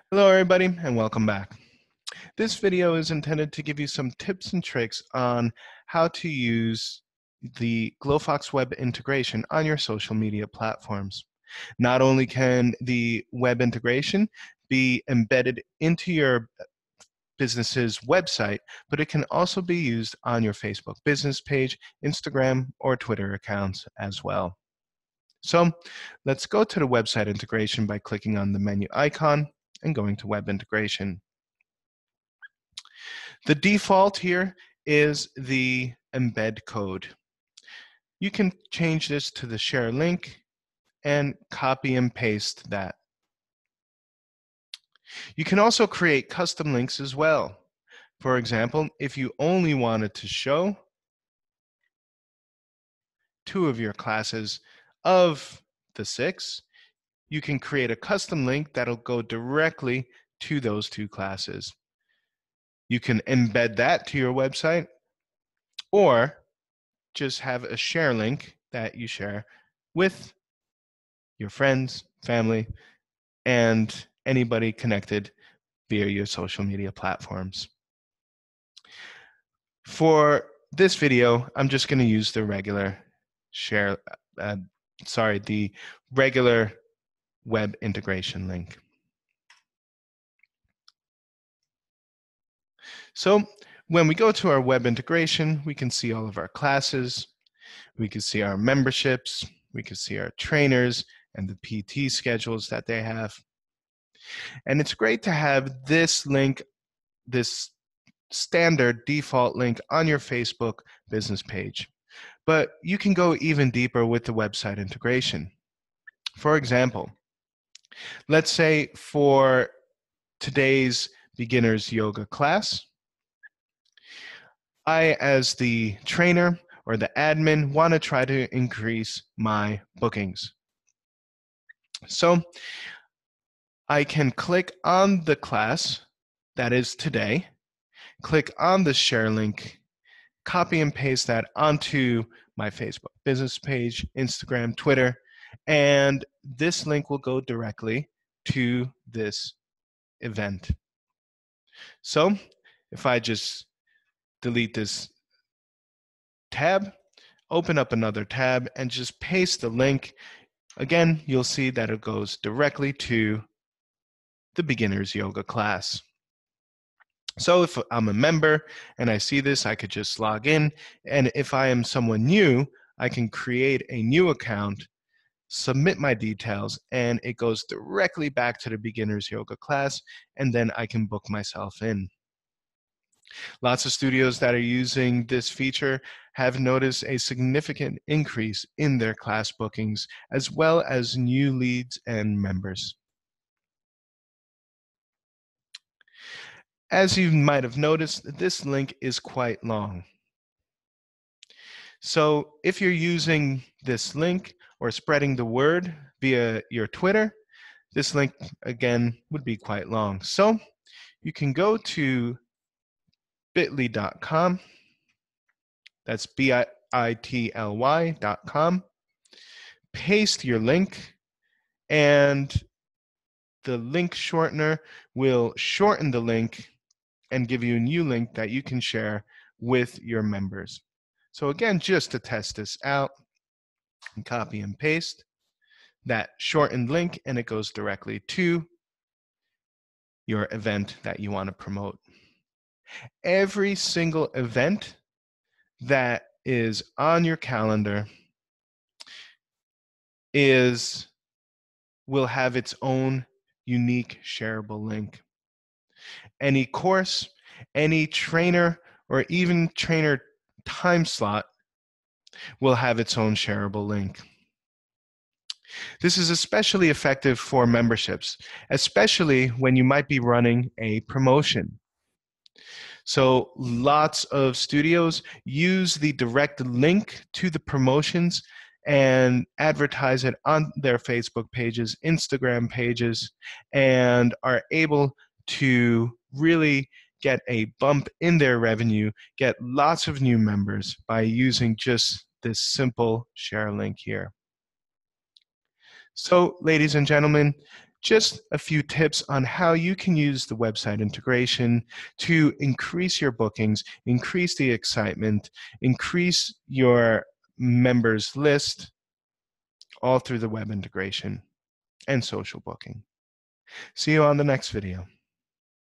Hello everybody and welcome back. This video is intended to give you some tips and tricks on how to use the Glofox web integration on your social media platforms. Not only can the web integration be embedded into your business's website, but it can also be used on your Facebook business page, Instagram, or Twitter accounts as well. So let's go to the website integration by clicking on the menu icon and going to web integration. The default here is the embed code. You can change this to the share link and copy and paste that. You can also create custom links as well. For example, if you only wanted to show 2 of your classes of the 6, you can create a custom link that'll go directly to those 2 classes. You can embed that to your website, or just have a share link that you share with your friends, family, and anybody connected via your social media platforms. For this video, I'm just going to use the regular the regular web integration link. So when we go to our web integration, we can see all of our classes, we can see our memberships, we can see our trainers and the PT schedules that they have. And it's great to have this link, this standard default link on your Facebook business page. But you can go even deeper with the website integration. For example, let's say for today's beginner's yoga class, I, as the trainer or the admin, want to try to increase my bookings. So I can click on the class that is today, click on the share link, copy and paste that onto my Facebook business page, Instagram, Twitter, and this link will go directly to this event. So if I just delete this tab, open up another tab, and just paste the link, again, you'll see that it goes directly to the beginner's yoga class. So if I'm a member and I see this, I could just log in. And if I am someone new, I can create a new account, submit my details, and it goes directly back to the beginner's yoga class, and then I can book myself in. Lots of studios that are using this feature have noticed a significant increase in their class bookings, as well as new leads and members. As you might have noticed, this link is quite long. So if you're using this link or spreading the word via your Twitter, this link, again, would be quite long. So you can go to bit.ly.com, that's bit.ly.com, paste your link, and the link shortener will shorten the link and give you a new link that you can share with your members. So again, just to test this out, copy and paste that shortened link, and it goes directly to your event that you want to promote. Every single event that is on your calendar will have its own unique shareable link. Any course, any trainer, or even trainer time slot will have its own shareable link. This is especially effective for memberships, especially when you might be running a promotion. So lots of studios use the direct link to the promotions and advertise it on their Facebook pages, Instagram pages, and are able to really get a bump in their revenue, get lots of new members by using just this simple share link here. So, ladies and gentlemen, Just a few tips on how you can use the website integration to increase your bookings, increase the excitement, increase your members list, all through the web integration and social booking. See you on the next video.